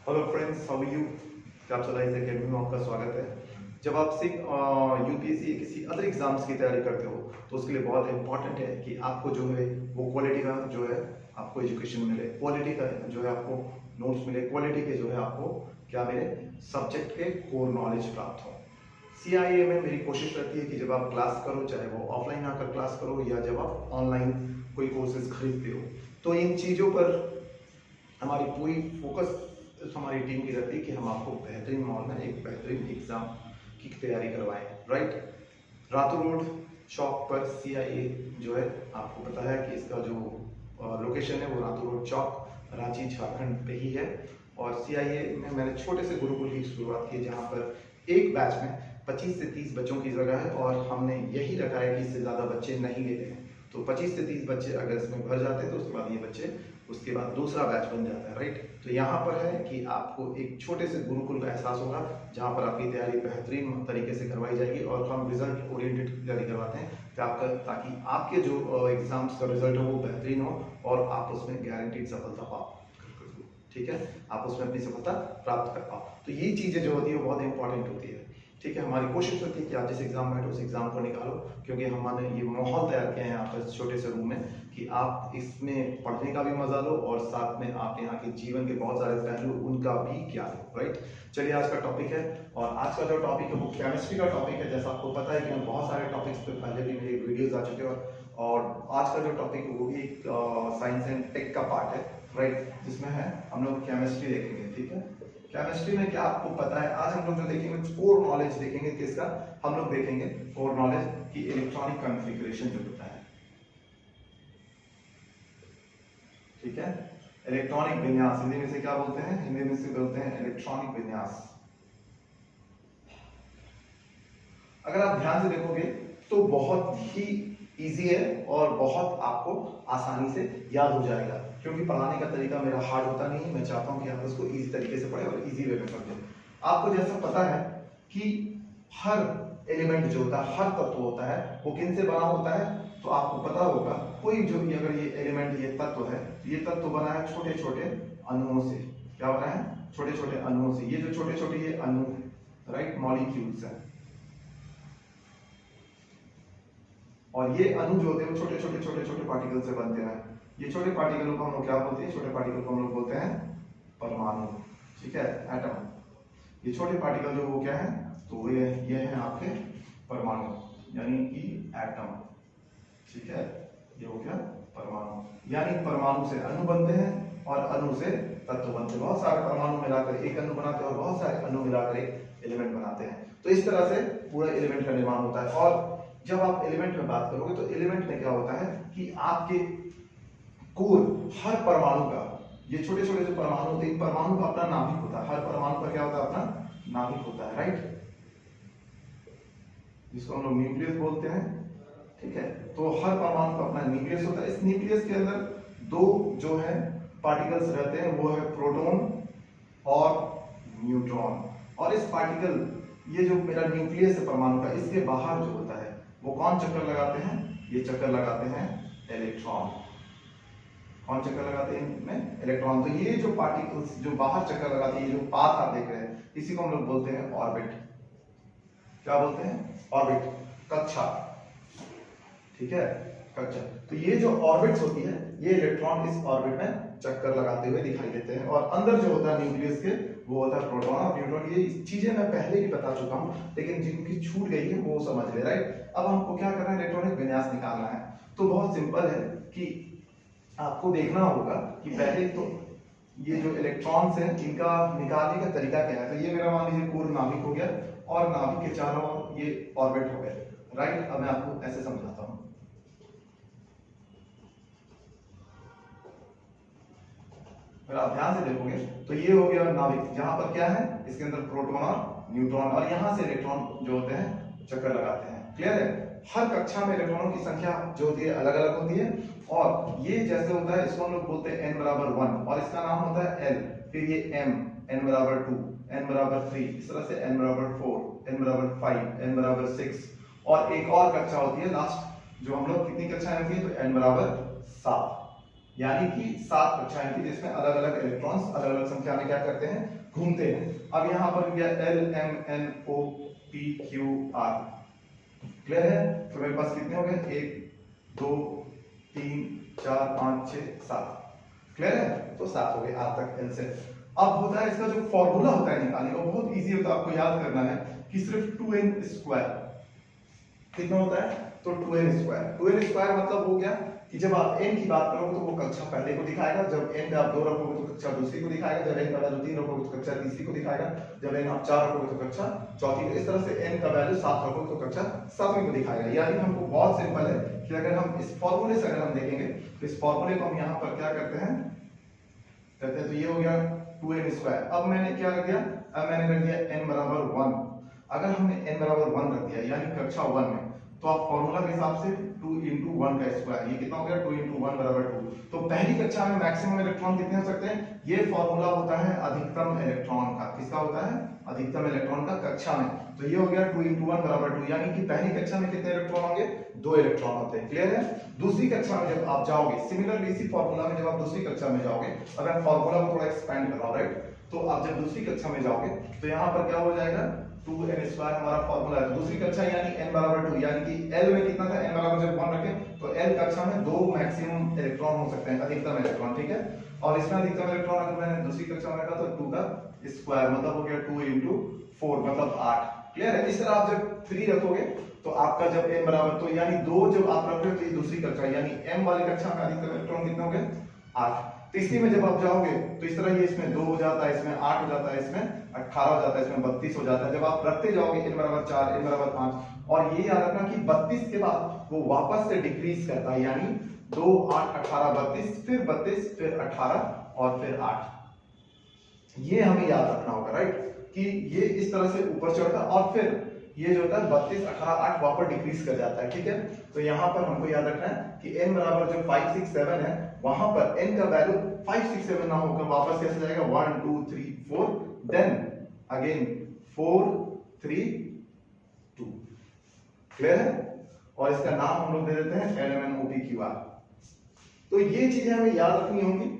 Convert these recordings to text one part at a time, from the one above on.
Hello friends, how are you? Capsule life academy में आपका स्वागत है। जब आप सिर्फ यूपीएससी किसी अदर एग्जाम्स की तैयारी करते हो तो उसके लिए बहुत इंपॉर्टेंट है कि आपको जो है वो क्वालिटी का जो है आपको एजुकेशन मिले, क्वालिटी का जो है आपको नोट्स मिले, क्वालिटी के जो है आपको क्या मिले, सब्जेक्ट के कोर नॉलेज प्राप्त हो। सीआईए में मेरी कोशिश रहती है कि जब आप क्लास करो, चाहे वो ऑफलाइन आकर क्लास करो या जब आप ऑनलाइन कोई कोर्सेज खरीदते हो, तो इन चीज़ों पर हमारी पूरी फोकस हमारी टीम की रहती है कि हम आपको बेहतरीन माहौल में एक बेहतरीन एग्जाम की तैयारी करवाएं। राइट, रातू रोड चौक पर सीआईए जो है, आपको पता है कि इसका जो लोकेशन है वो रातू रोड चौक, रांची झारखंड पे ही है। और सीआईए में मैंने छोटे से गुरुकुल की शुरुआत की, जहाँ पर एक बैच में 25 से 30 बच्चों की जगह है और हमने यही रखा है कि इससे ज़्यादा बच्चे नहीं लेते हैं। तो 25 से 30 बच्चे अगर इसमें भर जाते हैं तो उसके बाद ये बच्चे उसके बाद दूसरा बैच बन जाता है। राइट, तो यहाँ पर है कि आपको एक छोटे से गुरुकुल का एहसास होगा जहाँ पर आपकी तैयारी बेहतरीन तरीके से करवाई जाएगी और हम रिजल्ट ओरिएंटेड तैयारी करवाते हैं ताकि आपके जो एग्जाम्स का रिजल्ट हो वो बेहतरीन हो और आप उसमें गारंटीड सफलता पाओ। ठीक है, आप उसमें अपनी सफलता प्राप्त कर पाओ। तो ये चीज़ें जो होती है वो बहुत इंपॉर्टेंट होती है। ठीक है, हमारी कोशिश होती है कि आप जिस एग्जाम में बैठो उस एग्जाम को निकालो, क्योंकि हमने ये माहौल तैयार किया है यहाँ पर छोटे से रूम में कि आप इसमें पढ़ने का भी मजा लो और साथ में आप यहाँ के जीवन के बहुत सारे पहलू उनका भी ज्ञान हो। राइट, चलिए आज का टॉपिक है, और आज का जो टॉपिक है वो केमिस्ट्री का टॉपिक है। जैसा आपको पता है कि मैं बहुत सारे टॉपिक्स पे पहले भी मेरे वीडियोज आ चुके हैं और आज का जो टॉपिक है वो भी एक साइंस एंड टेक का पार्ट है। राइट, जिसमें है हम लोग केमिस्ट्री देखेंगे। ठीक है, केमिस्ट्री में क्या आपको पता है, आज हम लोग जो देखेंगे कोर नॉलेज देखेंगे। किसका? हम लोग देखेंगे कोर नॉलेज की इलेक्ट्रॉनिक कॉन्फ़िगरेशन जो होता है। ठीक है, इलेक्ट्रॉनिक विन्यास, हिंदी में से क्या बोलते हैं? हिंदी में से बोलते हैं इलेक्ट्रॉनिक विन्यास। अगर आप ध्यान से देखोगे तो बहुत ही इजी है और बहुत आपको आसानी से याद हो जाएगा, क्योंकि पढ़ाने का तरीका मेरा हार्ड होता नहीं है। मैं चाहता हूं कि आप उसको इजी तरीके से पढ़ें और इजी वे में समझें। आपको जैसा पता है कि हर एलिमेंट जो होता है, हर तत्व होता है, वो किन से बना होता है? तो आपको पता होगा कोई जो भी अगर ये एलिमेंट, ये तत्व है, ये तत्व बना है छोटे छोटे अणुओं से। क्या बना है? छोटे छोटे अणुओं से। ये जो छोटे छोटे ये अणु, राइट, मॉलिक्यूल्स है, और ये अणु जो होते हैं छोटे छोटे पार्टिकल से बनते हैं। ये छोटे पार्टिकलों को हम लोग क्या बोलते हैं? छोटे पार्टिकल को हम लोग बोलते हैं परमाणु। ठीक है, एटम। ये छोटे पार्टिकल जो वो क्या है? तो ये है आपके परमाणु, यानी कि एटम। ठीक है, ये हो गया परमाणु। यानी परमाणु से अणु बनते हैं और अणु से तत्व बनते हैं। बहुत सारे परमाणु मिलाकर एक अणु बनाते हैं और बहुत सारे अणु मिलाकर एक एलिमेंट बनाते हैं। तो इस तरह से पूरा एलिमेंट का निर्माण होता है। और जब आप एलिमेंट में बात करोगे तो एलिमेंट में क्या होता है कि आपके कोर, हर परमाणु का, ये छोटे छोटे जो परमाणु होते हैं, इन परमाणु का अपना नाभिक होता है। हर परमाणु का क्या होता है? अपना नाभिक होता है। राइट, जिसको हम लोग न्यूक्लियस बोलते हैं। ठीक है, तो हर परमाणु का अपना न्यूक्लियस होता है। इस न्यूक्लियस के अंदर दो जो है पार्टिकल्स रहते हैं, वो है प्रोटॉन और न्यूट्रॉन। और इस पार्टिकल, ये जो मेरा न्यूक्लियस है परमाणु का, इसके बाहर जो होता है वो कौन चक्कर लगाते हैं? ये चक्कर लगाते हैं इलेक्ट्रॉन। कौन चक्कर लगाते हैं इनमें? इलेक्ट्रॉन। तो ये जो पार्टिकल्स जो बाहर चक्कर लगाते हैं, ये जो पाथ आप देख रहे हैं, इसी को हम लोग बोलते हैं ऑर्बिट। क्या बोलते हैं? ऑर्बिट, कक्षा। ठीक है, कक्षा। तो ये जो ऑर्बिट्स होती है, ये इलेक्ट्रॉन इस ऑर्बिट में चक्कर लगाते हुए दिखाई देते हैं। और अंदर जो होता है न्यूक्लियस के, वो होता है प्रोटॉन और न्यूट्रॉन। ये चीजें मैं पहले भी बता चुका हूं, लेकिन जिनकी छूट गई है वो समझ ले। राइट, अब हमको क्या करना है? इलेक्ट्रॉनिक विन्यास निकालना है। तो बहुत सिंपल है कि आपको देखना होगा कि पहले तो ये जो इलेक्ट्रॉन्स हैं इनका निकालने का तरीका क्या है। तो ये मेरा मान लीजिए कोर नाभिक हो गया और नाभिक के चारों ओर ये ऑर्बिट हो गए। राइट, अब मैं आपको ऐसे समझाता हूं। अगर आप ध्यान से देखोगे तो ये हो गया नाभिक, जहां पर क्या है? इसके अंदर प्रोटॉन और न्यूट्रॉन, और यहां से इलेक्ट्रॉन जो होते हैं चक्कर लगाते हैं। क्लियर है? हर कक्षा में इलेक्ट्रॉनों की संख्या जो होती है अलग अलग होती है। और ये जैसे होता है, इसको हम लोग बोलते हैं n बराबर 1, और इसका नाम होता है l। फिर ये m, n बराबर 2, n बराबर 3, इस तरह से n बराबर 4, n बराबर 5, n बराबर 6, और एक और कक्षा होती है लास्ट, जो हम लोग कितनी कक्षाएं होती है? तो n बराबर 7। यानी कि 7 कक्षाएं थी जिसमें अलग अलग इलेक्ट्रॉन्स अलग अलग संख्या में क्या करते हैं, घूमते हैं। अब यहाँ पर गया L M N O P Q R, clear है? तो मेरे पास कितने हो गए, 1 2 3 4 5 6 7, क्लियर है? तो 7 हो गए R तक L से। अब होता है इसका जो फॉर्मूला होता है निकालने का, बहुत इजी होता है, आपको याद करना है कि सिर्फ 2n स्क्वायर कितना होता है, तो 2n स्क्वायर। 2n स्क्वायर मतलब हो गया कि जब आप n की बात करोगे तो वो कक्षा पहले को दिखाएगा, जब n पे आप 2 रखोगे तो कक्षा दूसरी को दिखाएगा, जब n का वैल्यू 3 रखोगे तो कक्षा तीसरी को दिखाएगा, जब n आप 4 रखोगे तो कक्षा चौथी को। इस तरह से n का वैल्यू 7 रखोगे तो कक्षा 7वीं को दिखाएगा। यानी हमको बहुत सिंपल है कि अगर हम इस फॉर्मूले से अगर हम देखेंगे तो इस फॉर्मूले को हम यहाँ पर क्या करते हैं, तो ये हो गया 2n स्क्वायर। अब मैंने क्या कर दिया, अब मैंने कर दिया n बराबर 1। अगर हमने n बराबर 1 रख दिया यानी कक्षा 1 में, तो आप फॉर्मूला के हिसाब से 2 × 1 का स्क्वायर, ये कितना हो गया, 2 × 1 बराबर 2। तो पहली कक्षा में मैक्सिमम इलेक्ट्रॉन कितने हो सकते हैं, ये फॉर्मूला होता है अधिकतम इलेक्ट्रॉन का। किसका होता है, अधिकतम इलेक्ट्रॉन का कक्षा में। तो ये हो गया 2 × 1 बराबर 2, यानी कि पहली कक्षा में कितने इलेक्ट्रॉन होंगे, 2 इलेक्ट्रॉन होते हैं, क्लियर है? दूसरी कक्षा में जब आप जाओगे, सिमिलरली इसी फॉर्मूला में जब आप दूसरी कक्षा में जाओगे, अब मैं फॉर्मूला को थोड़ा एक्सपेंड कर रहा हूं, राइट? तो आप जब दूसरी कक्षा में जाओगे तो यहाँ पर क्या हो जाएगा, 2n स्क्वायर हमारा फॉर्मूला है। दूसरी कक्षा यानी n बराबर 2, यानी कि l में कितना था, n बराबर जब 1 रखें तो l कक्षा में 2 मैक्सिमम इलेक्ट्रॉन हो सकते हैं, अधिकतम इलेक्ट्रॉन, ठीक है? और इसमें अधिकतम इलेक्ट्रॉन अगर मैंने दूसरी कक्षा में रखा तो 2 का स्क्वायर मतलब हो गया 2 × 4 मतलब 8, क्लियर है? इस तरह आप जब 3 रखोगे तो आपका जब n बराबर, तो यानी 2 जब आप रख रहे हो तो ये दूसरी कक्षा यानी m वाली कक्षा में अधिकतम इलेक्ट्रॉन कितने हो गए, 8। तीसरी में जब आप जाओगे तो इस तरह ये इसमें 2 हो जाता है, इसमें 8 हो जाता है, इसमें 18 हो जाता है, इसमें 32 हो जाता है। जब आप रखते जाओगे n बराबर 4, n बराबर 5, और ये याद रखना कि 32 के बाद वो वापस से डिक्रीज करता है, यानी 2 8 18 32, फिर 32, फिर 18 और फिर 8। ये हमें याद रखना होगा, राइट? कि ये इस तरह से ऊपर चढ़ता है और फिर ये जो होता है 32 18 8 वापस डिक्रीज कर जाता है, ठीक है? तो यहाँ पर हमको याद रखना है कि n बराबर जो 5 6 7 है, वहां पर n का वैल्यू 5 6 7 ना होकर वापस कैसे जाएगा, 1 2 3 4, देन अगेन 4 3 2, क्लियर है? और इसका नाम हम लोग दे देते हैं LMNOPQR। तो ये चीजें हमें याद रखनी होंगी,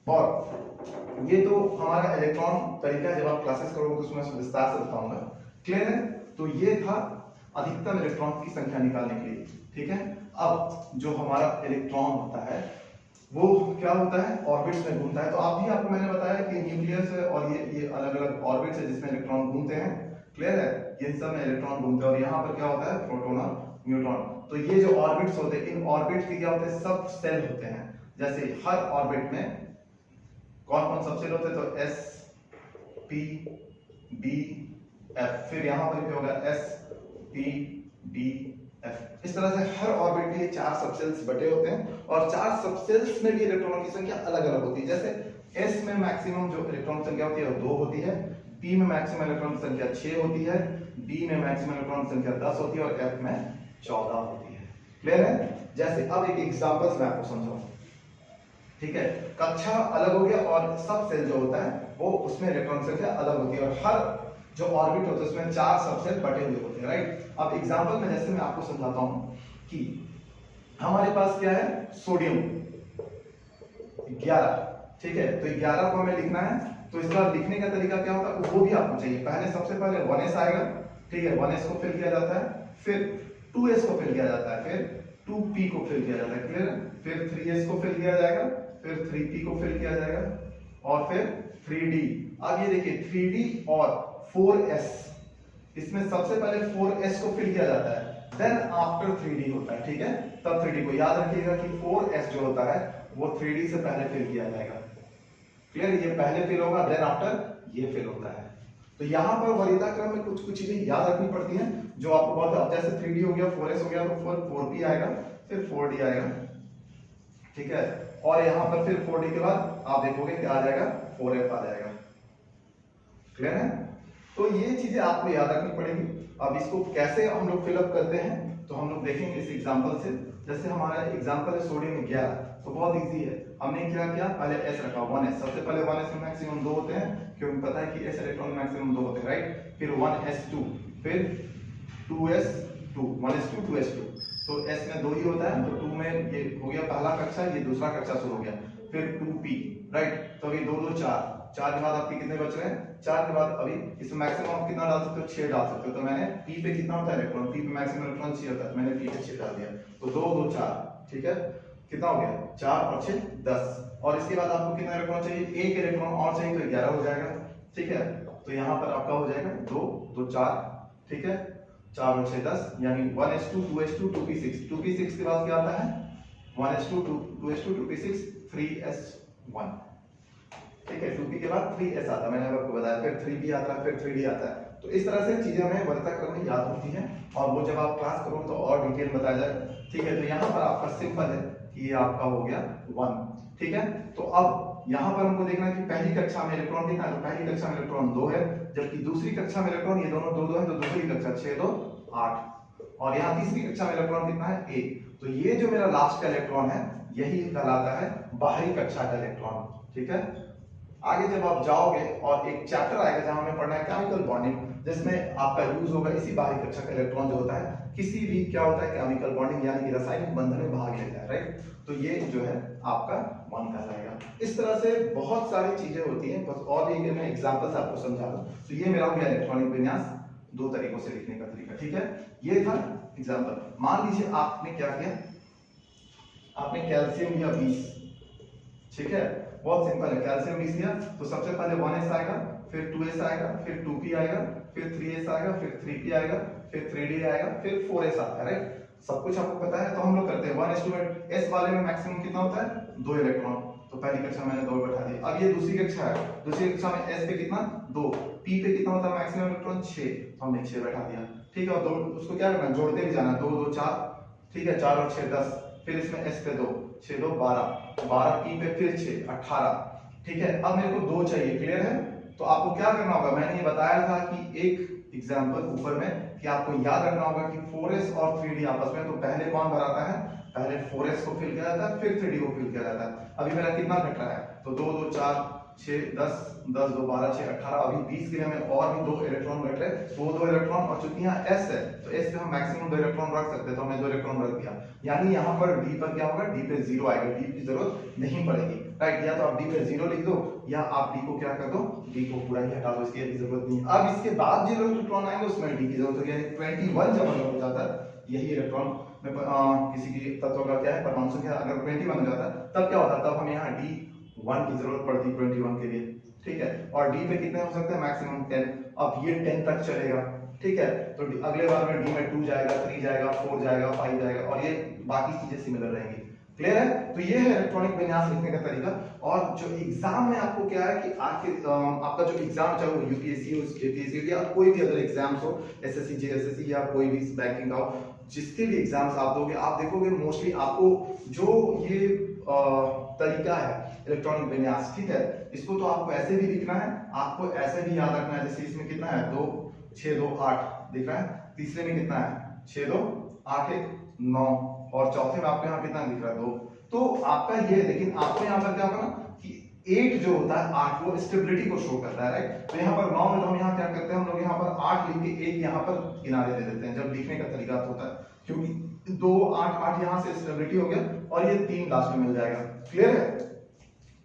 और ये तो हमारा इलेक्ट्रॉन तरीका है, जब आप क्लासेस करोगे तो उसमें विस्तार से बताऊंगा, क्लियर है? तो ये था अधिकतम इलेक्ट्रॉन की संख्या निकालने के लिए, ठीक है? अब जो हमारा इलेक्ट्रॉन होता है वो क्या होता है, ऑर्बिट्स में घूमता है। तो आपको मैंने बताया कि न्यूक्लियस है और ये अलग अलग ऑर्बिट्स है जिसमें इलेक्ट्रॉन घूमते हैं, क्लियर है? ये सब में इलेक्ट्रॉन घूमते हैं, और यहाँ पर क्या होता है, प्रोटॉन और न्यूट्रॉन। तो ये जो ऑर्बिट्स होते हैं, इन ऑर्बिट्स के क्या होते हैं, सब सेल होते हैं। जैसे हर ऑर्बिट में कौन कौन सब सेल होते हैं, तो S P D F, फिर यहाँ पर क्या होगा S P D F। इस तरह से हर ऑर्बिट के लिए 4 सबसेल्स बटे होते हैं, और 4 सबसेल्स में भी इलेक्ट्रॉनों की संख्या अलग अलग होती है। जैसे S में मैक्सिमम जो इलेक्ट्रॉन संख्या होती है वो 2 होती है, P में मैक्सिमम इलेक्ट्रॉन संख्या 6 होती है, D में मैक्सिमम इलेक्ट्रॉन संख्या 10 होती है, और F में 14 होती है, क्लियर है? जैसे अब एक एग्जांपल मैं आपको समझाऊं, ठीक है? कक्षा अलग हो गया और सब सेल जो होता है वो उसमें इलेक्ट्रॉन संख्या अलग होती है, और हर जो ऑर्बिट होता है उसमें 4 सबसेल बटे हुए होते हैं, राइट? अब एग्जांपल में जैसे मैं आपको समझाता हूं कि हमारे पास क्या है, सोडियम 11, ठीक है? तो 11 को हमें लिखना है, तो इसका लिखने का तरीका क्या होता है वो भी आपको चाहिए। पहले सबसे पहले 1s आएगा, ठीक है? 1s को फिल किया जाता है, फिर 2s को फिल किया जाता है, फिर 2p को फिल किया जाता है, क्लियर? फिर 3s को फिल किया जाएगा, फिर 3p को फिल किया जाएगा, और फिर 3d। अब ये देखिए 3d और 4s, इसमें सबसे पहले 4s को फिल किया जाता है, देन आफ्टर 3d होता है, ठीक है? तब 3d को याद रखिएगा कि 4s जो होता है वो 3d से पहले फिल किया जाएगा, क्लियर? ये पहले फिल होगा, देन आफ्टर ये फिल होता है। तो यहाँ पर वरीयता क्रम में कुछ कुछ चीजें याद रखनी पड़ती हैं जो आपको बहुत, जैसे 3d हो गया, 4s हो गया, तो 4p आएगा, फिर 4d आएगा, ठीक है? और यहाँ पर फिर 4d के बाद आप देखोगे क्या आ जाएगा, 4f आ जाएगा, क्लियर है? तो ये चीजें आपको याद रखनी पड़ेगी। अब इसको कैसे हम लोग फिलअप करते हैं तो हम लोग देखेंगे इस एग्जांपल से। जैसे हमारा एग्जांपल है सोडियम 11, तो बहुत इजी है। हमने क्या किया, पहले s रखा 1s, सबसे पहले 1s में मैक्सिमम 2 होते हैं क्योंकि पता है कि s इलेक्ट्रॉन में मैक्सिमम 2 होते हैं, राइट? फिर 1s2, फिर 2s2, 1s2 2s2, तो एस में 2 ही होता है, तो 2 में ये हो गया पहला कक्षा, ये दूसरा कक्षा शुरू हो गया, फिर 2p, राइट। तो अभी 2 2 4, 4 के बाद आपके कितने बच रहे हैं, 4 के बाद अभी इसमें मैक्सिमम आप कितना डाल सकते हो, 6 डाल सकते हो। तो मैंने p पे कितना होता है इलेक्ट्रॉन, p पे मैक्सिमम इलेक्ट्रॉन 6 होता है, मैंने p पे 6 डाल दिया। तो 2 2 4, ठीक है, कितना हो गया, 4 और 6 10। और इसके बाद आपको कितना इलेक्ट्रॉन चाहिए, एक इलेक्ट्रॉन और चाहिए, तो 11 हो जाएगा, ठीक है। तो यहाँ पर आपका हो जाएगा 2 2 4, ठीक है, 4 और 6 10, यानी 1s2 2s2 2p6, 2p6 के बाद क्या आता है 1s2 2s2 2p6 3s1, ठीक है। 2p के बाद 3s आता है, मैंने आपको बताया, फिर 3p आता है, फिर 3d आता है। तो इस तरह से चीजें हमें वर्णक्रम में याद होती हैं, और वो जब आप क्लास करोगे तो और डिटेल बताया जाए, ठीक है। तो यहाँ पर आपका सिंपल है कि ये आपका हो गया 1, ठीक है। तो अब यहाँ पर हमको देखना है कि पहली कक्षा में इलेक्ट्रॉन कितना है, तो पहली कक्षा में इलेक्ट्रॉन 2 है, जबकि दूसरी कक्षा में इलेक्ट्रॉन, ये दोनों 2 2 है, तो दूसरी कक्षा 6 2 8, और यहाँ तीसरी कक्षा में इलेक्ट्रॉन कितना है 1। तो ये जो मेरा लास्ट का इलेक्ट्रॉन है यही कहलाता है बाहरी कक्षा का इलेक्ट्रॉन, ठीक है। आगे जब आप जाओगे और एक चैप्टर आएगा जहां हमें पढ़ना है केमिकल बॉन्डिंग, जिसमें आपका यूज होगा इसी बाहरी कक्षा का इलेक्ट्रॉन जो होता है किसी भी क्या होता है केमिकल बॉन्डिंग यानी कि रासायनिक बंधन में भाग लेता है, राइट। तो ये जो है आपका 1 कहलाएगा। इस तरह से बहुत सारी चीजें होती हैं, बस और भी मैं एग्जांपल्स आपको समझा दूं। तो ये मेरा हो गया इलेक्ट्रॉनिक विन्यास, 2 तरीकों से लिखने का तरीका, ठीक है। ये था एग्जांपल। मान लीजिए आपने क्या किया, आपने कैल्शियम लिया 20, ठीक है, बहुत सिंपल है। कैल्शियम 20 लिया तो सबसे पहले 1s आएगा, फिर 2s आएगा, फिर 2p आएगा, फिर 3s आएगा, फिर 3p आएगा, फिर 3d आएगा, फिर 4s आता है, राइट। सब कुछ आपको पता है। तो हम लोग करते हैं 1s में s वाले में मैक्सिमम कितना होता है 2 इलेक्ट्रॉन, तो पहली कक्षा में मैंने 2 बैठा दिया। अब ये दूसरी कक्षा है, दूसरी कक्षा में s पे कितना 2, p पे कितना होता है मैक्सिमम इलेक्ट्रॉन 6, तो हमने 6 बैठा दिया, ठीक है। और 2 उसको क्या करना है, जोड़ते भी जाना, 2 2 4, ठीक है, 4 और 6 10, फिर इसमें s पे 2 6 2 12, 12 p पे फिर 6 18, ठीक है। अब मेरे को 2 चाहिए, क्लियर है। तो आपको क्या करना होगा, मैंने ये बताया था कि एक एग्जांपल ऊपर में कि आपको याद रखना होगा कि 4s और 3d आपस में, तो पहले कौन भराता है, पहले 4s को फिल किया जाता है, फिर 3d को फिल किया जाता है। अभी मेरा कितना घट रहा है, तो 2 2 4 6 10 10 2 12 6 18, अभी 20 के लिए हमें और भी 2 इलेक्ट्रॉन घट रहे, वो 2 इलेक्ट्रॉन, और चूंकि यहाँ s है तो s पे हम मैक्सिमम 2 इलेक्ट्रॉन रख सकते हैं, तो हमने 2 इलेक्ट्रॉन रख दिया। यानी यहाँ पर d पर क्या होगा, d पे 0 आएगा, d की जरूरत नहीं पड़ेगी, राइट। या तो आप d पे 0 लिख दो, या आप d को क्या कर दो, d को पूरा ही हटा दो, इसकी अभी जरूरत नहीं। अब इसके बाद जो इलेक्ट्रॉन आएंगे उसमें d की जरूरत होगी, यानी 21 जब हो जाता है, यही इलेक्ट्रॉन में किसी की तत्व का क्या है परमाणु संख्या अगर 21 हो जाता है, तब क्या होता है, तब हमें यहाँ d1 की जरूरत पड़ती है 21 के लिए, ठीक है। और d पे कितने हो सकते हैं, मैक्सिमम 10। अब ये 10 तक चलेगा, ठीक है। तो अगले बार में d में 2 जाएगा, 3 जाएगा, 4 जाएगा, 5 जाएगा, और ये बाकी चीजें सिमिलर रहेंगी, क्लियर है। तो ये है इलेक्ट्रॉनिक विन्यास लिखने का तरीका। और जो एग्जाम में आपको क्या है कि आखिर आपका जो एग्जाम चाहे वो यूपीएससी हो, जेपीएससी या कोई भी अदर एग्जाम्स हो, एसएससी जेएसएससी या कोई भी बैंकिंग का हो, जिसके भी एग्जाम्स आप दोगे, आप देखोगे मोस्टली आपको जो ये तरीका है इलेक्ट्रॉनिक विन्यास, ठीक है, इसको तो आपको ऐसे भी लिखना है, आपको ऐसे भी याद रखना है। जैसे इसमें कितना है 2 6 2 8 दिख रहा है, तीसरे में कितना है 6 2 8 1 9, और चौथे में आपको यहाँ कितना दिख रहा है 2। तो आपका ये, लेकिन आपको यहाँ पर क्या होगा कि 8 जो होता है 8 वो स्टेबिलिटी को शो करता है, राइट। तो यहाँ पर 9 में तो हम यहाँ क्या करते हैं, हम लोग यहाँ पर 8 लिख के 1 यहाँ पर किनारे दे देते हैं, जब लिखने का तरीका होता है, क्योंकि 2 8 8 यहाँ से स्टेबिलिटी हो गया, और ये 3 लास्ट में मिल जाएगा, क्लियर है।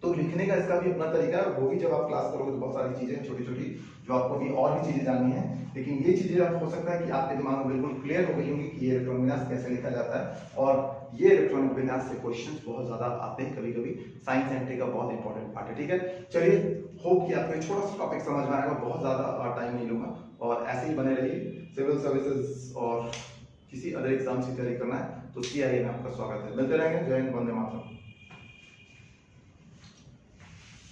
तो लिखने का इसका भी अपना तरीका है, वो भी जब आप क्लास करोगे तो बहुत सारी चीजें छोटी छोटी जो आपको भी और भी चीजें जाननी है, लेकिन ये चीजें आप हो सकता है कि आपके दिमाग में बिल्कुल क्लियर हो गई होंगी कि ये इलेक्ट्रॉनिक विन्यास कैसे लिखा जाता है। और ये इलेक्ट्रॉनिक विन्यास से क्वेश्चंस बहुत ज्यादा आते हैं कभी कभी, साइंस एंड टेक का बहुत इंपॉर्टेंट पार्ट है, ठीक है। चलिए, होप कि आपको एक छोटा सा टॉपिक समझ में आएगा, बहुत ज्यादा टाइम नहीं लूंगा, और ऐसे ही बने रहिए। सिविल सर्विसेज और किसी अदर एग्जाम्स की तैयारी करना है तो CIA में आपका स्वागत है। मिलते रहेंगे। जय हिंद, वंदे मातरम।